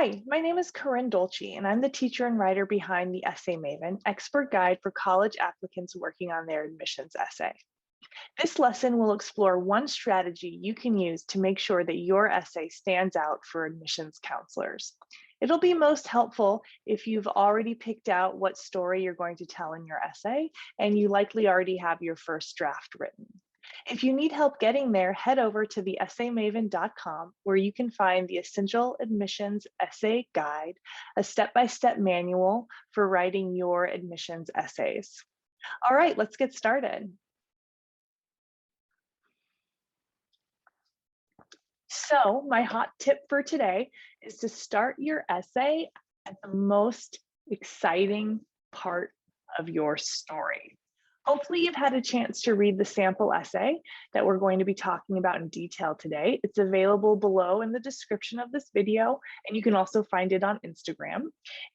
Hi, my name is Corinne Dolce, and I'm the teacher and writer behind the Essay Maven, expert guide for college applicants working on their admissions essay. This lesson will explore one strategy you can use to make sure that your essay stands out for admissions counselors. It'll be most helpful if you've already picked out what story you're going to tell in your essay, and you likely already have your first draft written. If you need help getting there, head over to the essaymaven.com where you can find the Essential Admissions Essay Guide, a step-by-step manual for writing your admissions essays. All right, let's get started. So my hot tip for today is to start your essay at the most exciting part of your story. Hopefully you've had a chance to read the sample essay that we're going to be talking about in detail today. It's available below in the description of this video, and you can also find it on Instagram.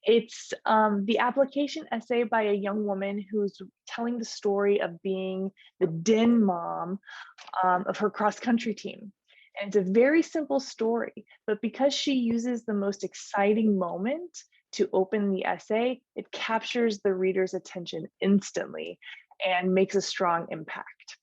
It's the application essay by a young woman who's telling the story of being the den mom of her cross-country team. And it's a very simple story, but because she uses the most exciting moment to open the essay, it captures the reader's attention instantly and makes a strong impact.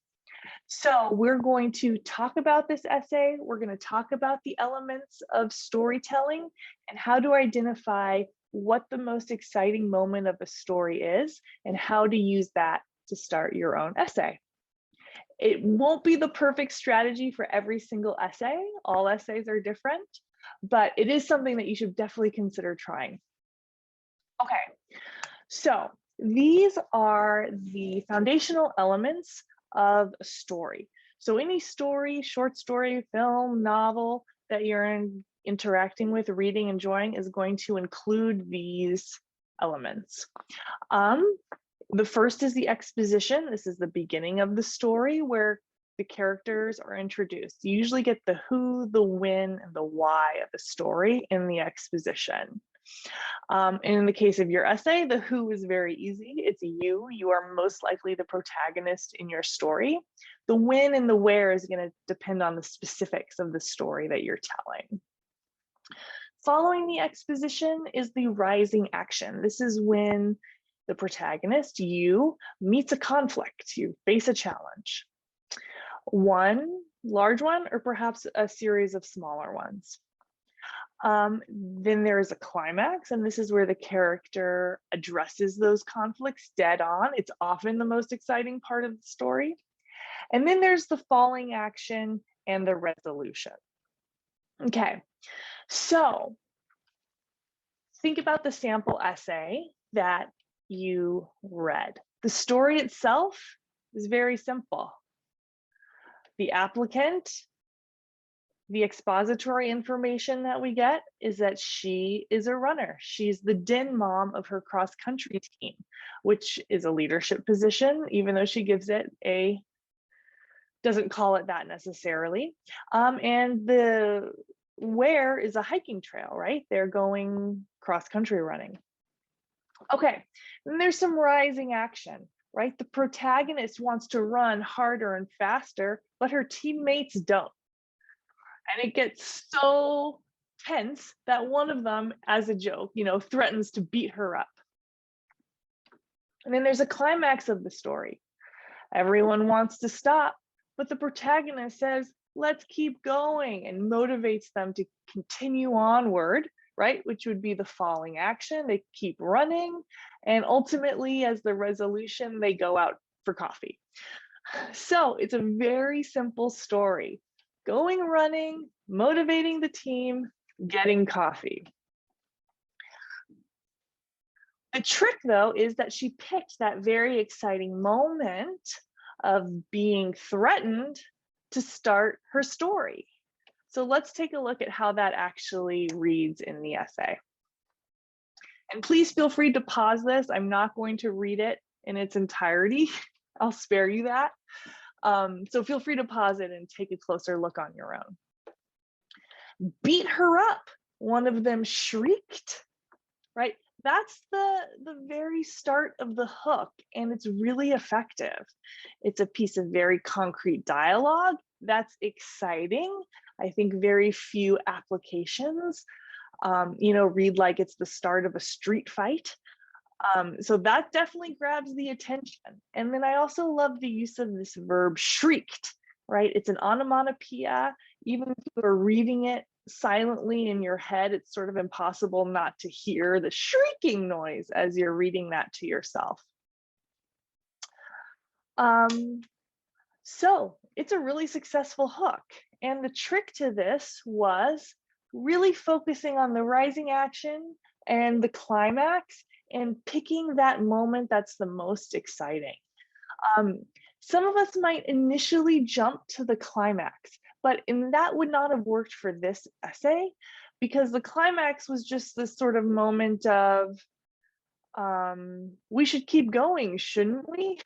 So we're going to talk about this essay. We're going to talk about the elements of storytelling and how to identify what the most exciting moment of a story is and how to use that to start your own essay. It won't be the perfect strategy for every single essay. All essays are different, but it is something that you should definitely consider trying. Okay, so these are the foundational elements of a story. So any story, short story, film, novel that you're interacting with, reading, enjoying is going to include these elements. The first is the exposition. This is the beginning of the story where the characters are introduced. You usually get the who, the when, and the why of the story in the exposition. And in the case of your essay, the who is very easy. It's you. You are most likely the protagonist in your story. The when and the where is going to depend on the specifics of the story that you're telling. Following the exposition is the rising action. This is when the protagonist, you, meets a conflict. You face a challenge. One large one, or perhaps a series of smaller ones. Then there is a climax, and this is where the character addresses those conflicts dead on. It's often the most exciting part of the story. And then there's the falling action and the resolution. Okay, so think about the sample essay that you read. The story itself is very simple. The applicant, the expository information that we get is that she is a runner. She's the den mom of her cross-country team, which is a leadership position, even though she gives it doesn't call it that necessarily. And the where is a hiking trail, right? They're going cross-country running. Okay, then there's some rising action, right? The protagonist wants to run harder and faster, but her teammates don't. And it gets so tense that one of them, as a joke, threatens to beat her up. And then there's a climax of the story. Everyone wants to stop, but the protagonist says, let's keep going, and motivates them to continue onward, right? Which would be the falling action. They keep running, and ultimately, as the resolution, they go out for coffee. So it's a very simple story. Going running, motivating the team, getting coffee. The trick, though, is that she picked that very exciting moment of being threatened to start her story. So let's take a look at how that actually reads in the essay. And please feel free to pause this. I'm not going to read it in its entirety. I'll spare you that. So feel free to pause it and take a closer look on your own. Beat her up, one of them shrieked, right? That's the very start of the hook, and it's really effective. It's a piece of very concrete dialogue that's exciting. I think very few applications Read like it's the start of a street fight. So that definitely grabs the attention. And then I also love the use of this verb shrieked, right? It's an onomatopoeia. Even if you are reading it silently in your head, it's sort of impossible not to hear the shrieking noise as you're reading that to yourself. So it's a really successful hook. And the trick to this was really focusing on the rising action and the climax and picking that moment that's the most exciting. Some of us might initially jump to the climax, but that would not have worked for this essay because the climax was just this sort of moment of, we should keep going, shouldn't we?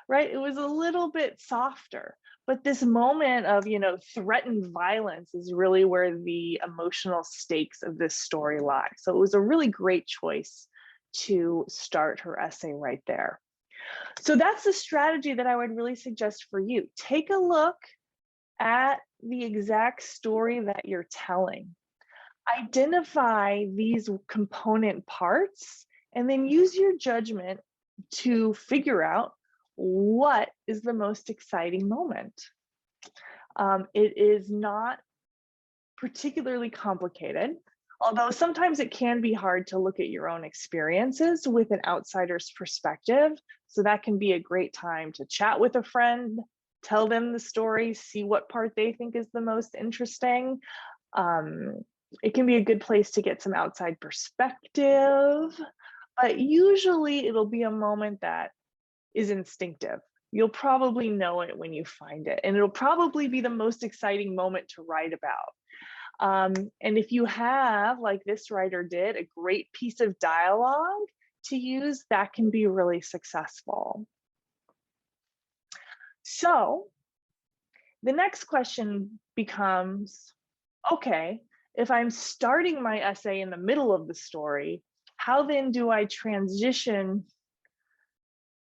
Right? It was a little bit softer, but this moment of, threatened violence is really where the emotional stakes of this story lie. So it was a really great choice to start her essay right there. So that's the strategy that I would really suggest for you. Take a look at the exact story that you're telling. Identify these component parts and then use your judgment to figure out what is the most exciting moment. It is not particularly complicated, although sometimes it can be hard to look at your own experiences with an outsider's perspective. So that can be a great time to chat with a friend, tell them the story, see what part they think is the most interesting. It can be a good place to get some outside perspective, but usually it'll be a moment that is instinctive. You'll probably know it when you find it, and it'll probably be the most exciting moment to write about. And if you have, like this writer did, a great piece of dialogue to use, that can be really successful. So the next question becomes, okay, if I'm starting my essay in the middle of the story, how then do I transition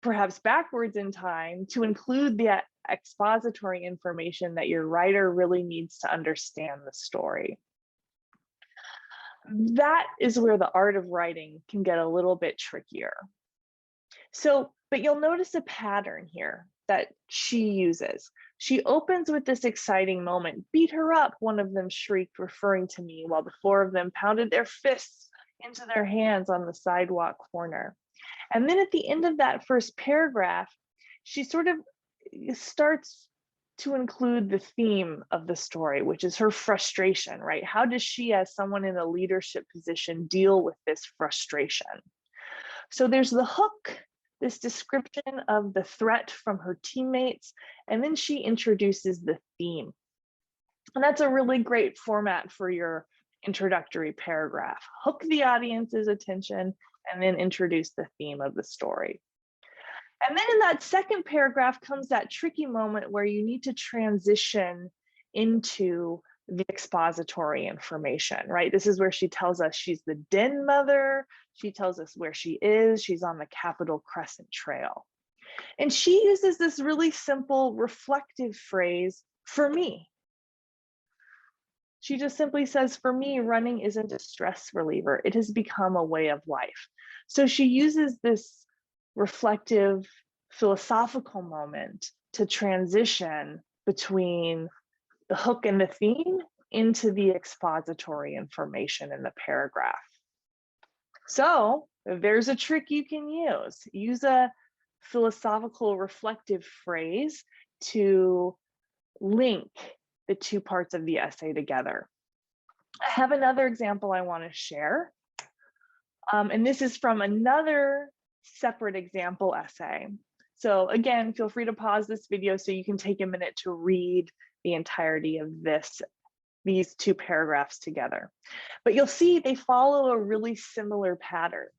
perhaps backwards in time to include the expository information that your writer really needs to understand the story? That is where the art of writing can get a little bit trickier. So, but you'll notice a pattern here that she uses. She opens with this exciting moment. "Beat her up," one of them shrieked, referring to me, while the four of them pounded their fists into their hands on the sidewalk corner. And then at the end of that first paragraph, she sort of starts to include the theme of the story, which is her frustration, right? How does she, as someone in a leadership position, deal with this frustration? So there's the hook, this description of the threat from her teammates, and then she introduces the theme. And that's a really great format for your introductory paragraph. Hook the audience's attention and then introduce the theme of the story. And then in that second paragraph comes that tricky moment where you need to transition into the expository information, right? This is where she tells us she's the den mother. She tells us where she is. She's on the Capital Crescent Trail. And she uses this really simple reflective phrase, "for me." She just simply says, "For me, running isn't a stress reliever. It has become a way of life." So she uses this reflective philosophical moment to transition between the hook and the theme into the expository information in the paragraph. So there's a trick you can use. Use a philosophical reflective phrase to link the two parts of the essay together. I have another example I want to share. And this is from another separate example essay. So again, feel free to pause this video so you can take a minute to read the entirety of these two paragraphs together. But you'll see they follow a really similar pattern.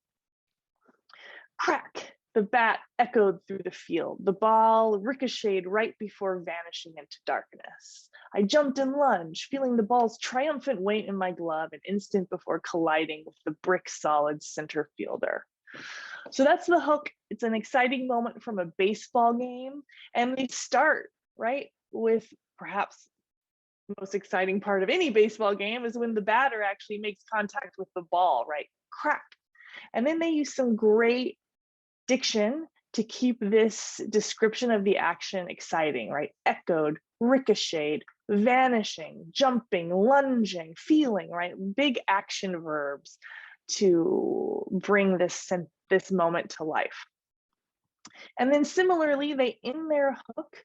Crack, the bat echoed through the field. The ball ricocheted right before vanishing into darkness. I jumped and lunged, feeling the ball's triumphant weight in my glove an instant before colliding with the brick-solid center fielder. So that's the hook. It's an exciting moment from a baseball game. And they start, right, with perhaps most exciting part of any baseball game is when the batter actually makes contact with the ball, right? Crack. And then they use some great diction to keep this description of the action exciting, right? Echoed, ricocheted, vanishing, jumping, lunging, feeling, right? Big action verbs to bring this moment to life. And then similarly, they end their hook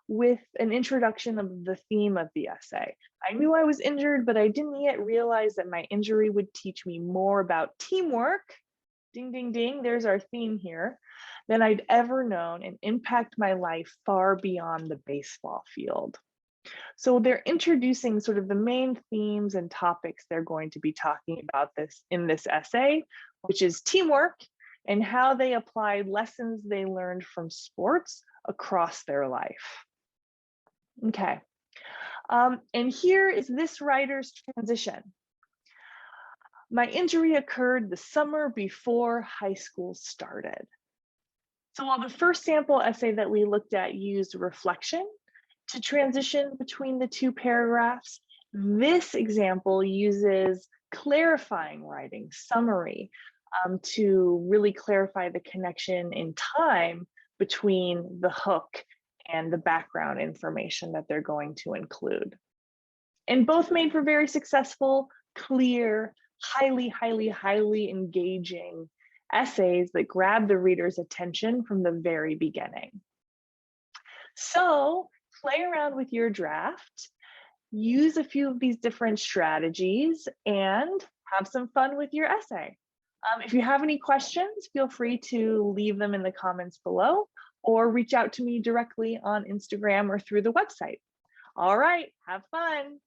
with an introduction of the theme of the essay. I knew I was injured, but I didn't yet realize that my injury would teach me more about teamwork, ding, ding, ding, there's our theme here, than I'd ever known and impact my life far beyond the baseball field. So they're introducing sort of the main themes and topics they're going to be talking about in this essay, which is teamwork and how they applied lessons they learned from sports across their life. Okay, and here is this writer's transition. My injury occurred the summer before high school started. So while the first sample essay that we looked at used reflection to transition between the two paragraphs, this example uses clarifying writing, summary, to really clarify the connection in time between the hook and the background information that they're going to include. And both made for very successful, clear, highly engaging essays that grab the reader's attention from the very beginning. So play around with your draft, use a few of these different strategies, and have some fun with your essay. If you have any questions, feel free to leave them in the comments below or reach out to me directly on Instagram or through the website. All right, have fun.